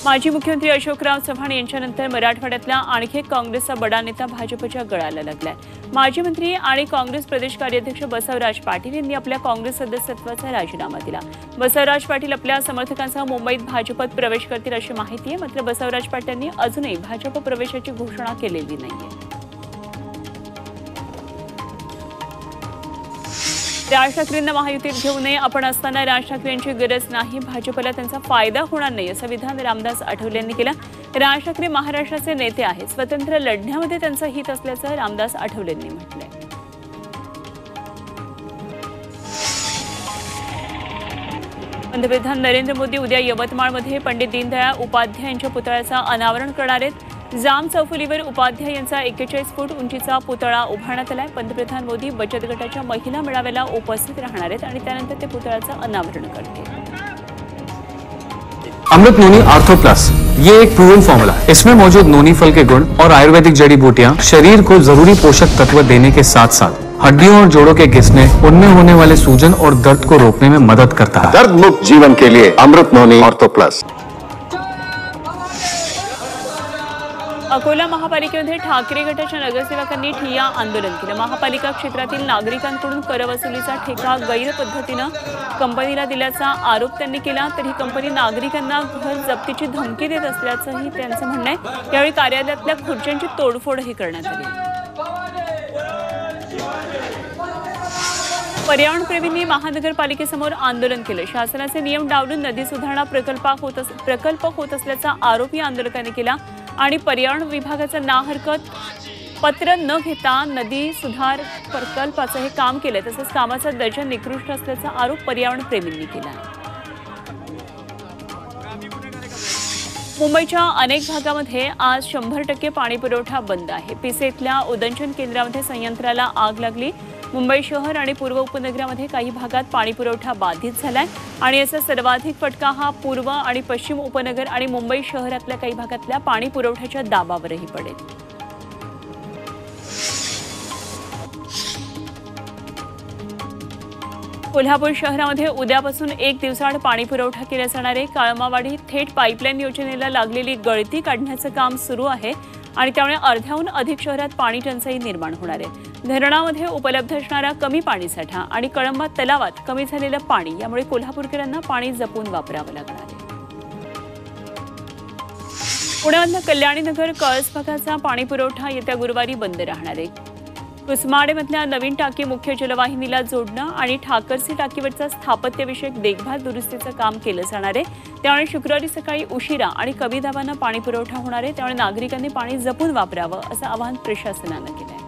माजी मुख्यमंत्री अशोकराव चव्हाण यांच्यानंतर मराठवाड्यातला आणखी एक काँग्रेसचा बडा नेता भाजपच्या गळाला लागलाय। माजी मंत्री आणि काँग्रेस प्रदेश कार्याध्यक्ष बसवराज पाटील यांनी आपल्या काँग्रेस सदस्यत्वाचा राजीनामा दिला। बसवराज पाटील आपल्या समर्थकांसह मुंबईत भाजपत प्रवेश करतील अशी माहिती आहे, मात्र बसवराज पाटील यांनी अजूनही भाजप प्रवेशाची घोषणा केलेली नाहीये। राज ठाकरेंना महायुतीत घेऊ नये, आपण असताना राज ठाकरेंची गरज नाही, भाजपला त्यांचा फायदा होणार नाही असं विधान रामदास आठवले यांनी केलं। राज ठाकरे महाराष्ट्राचे नेते आहेत, स्वतंत्र लढण्यामध्ये त्यांचं हित असल्याचं रामदास आठवले यांनी म्हटलंय। पंतप्रधान नरेंद्र मोदी उद्या यवतमाळमध्ये पंडित दीनदयाळ उपाध्याय यांच्या पुतळ्याचं अनावरण करणार आहेत। जाम चौफुलीवर उपाध्याय यांचा 41 फूट उंचीचा पुतळा उभारण्यात आलाय। पंतप्रधान मोदी बचत गटाच्या महिला मेळाव्याला उपस्थित राहणार आहेत आणि त्यानंतर ते पुतळ्याचं अनावरण करतील। अमृत नोनी आर्थो प्लस ये एक प्रूवन फॉर्मूला है। इसमें मौजूद नोनी फल के गुण और आयुर्वेदिक जड़ी बूटियां शरीर को जरूरी पोषक तत्व देने के साथ साथ हड्डियों और जोड़ों के घिसने, उनमें होने वाले सूजन और दर्द को रोकने में मदद करता है। दर्द मुक्त जीवन के लिए अमृत नोनी आर्थो प्लस। अकोला महापालिकेमध्ये ठाकरे गटाच्या नगरसेवकांनी ठिय्या आंदोलन केलं। महापालिका क्षेत्रातील नागरिकांकडून करवसुलीचा ठेका गैरपद्धतीनं कंपनीला दिल्याचा आरोप त्यांनी केला। तर ही कंपनी नागरिकांना घर जप्तीची धमकी देत असल्याचंही त्यांचं म्हणणं आहे। यावेळी कार्यालयातल्या खुर्च्यांची तोडफोडही करण्यात आली। पर्यावरणप्रेमींनी महानगरपालिकेसमोर आंदोलन केलं। शासनाचे नियम डावलून नदी सुधारणा प्रकल्प होत असल्याचा आरोप या आंदोलकांनी केला आणि पर्यावरण विभागाचं ना हरकत पत्र न घेता नदी सुधार प्रकल्पाचं हे काम केलं, तसंच कामाचा दर्जा निकृष्ट असल्याचा आरोप पर्यावरणप्रेमींनी केला। मुंबईच्या अनेक भागामध्ये आज 100% पाणी पुरवठा बंद आहे। पिसे इथल्या उदंचन केंद्रामध्ये संयंत्राला आग लागली। मुंबई शहर आणि पूर्व उपनगरामध्ये काही भागात पाणी पुरवठा बाधित झालाय आणि याचा सर्वाधिक फटका हा पूर्व आणि पश्चिम उपनगर आणि मुंबई शहरातल्या काही भागातल्या पाणी पुरवठ्याच्या दाबावरही पडेल। कोल्हापूर शहरामध्ये उद्यापासून 1 दिवसाआड पाणी पुरवठा केला जाणार आहे। काळमावाडी थेट पाईपलाईन योजनेला लागलेली गळती काढण्याचं काम सुरू आहे आणि त्यामुळे अर्ध्याहून अधिक शहरात पाणी टंचाई निर्माण होणार आहे। धरणामध्ये उपलब्ध असणारा कमी पाणीसाठा आणि कळंबा तलावात कमी झालेलं पाणी यामुळे कोल्हापूरकरांना पाणी जपून वापरावं लागणार आहे। पुण्यामधल्या कल्याणीनगर कळस भागाचा पाणी पुरवठा येत्या गुरुवारी बंद राहणार आहे। कुसमाडेमधल्या नवीन टाकी मुख्य जलवाहिनीला जोडणं आणि ठाकरसी टाकीवरचा स्थापत्यविषयक देखभाल दुरुस्तीचं काम केलं जाणार आहे। त्यामुळे शुक्रवारी सकाळी उशिरा आणि कमी दाबानं पाणी पुरवठा होणार आहे। त्यामुळे नागरिकांनी पाणी जपून वापरावं असं आवाहन प्रशासनानं केलं आहे।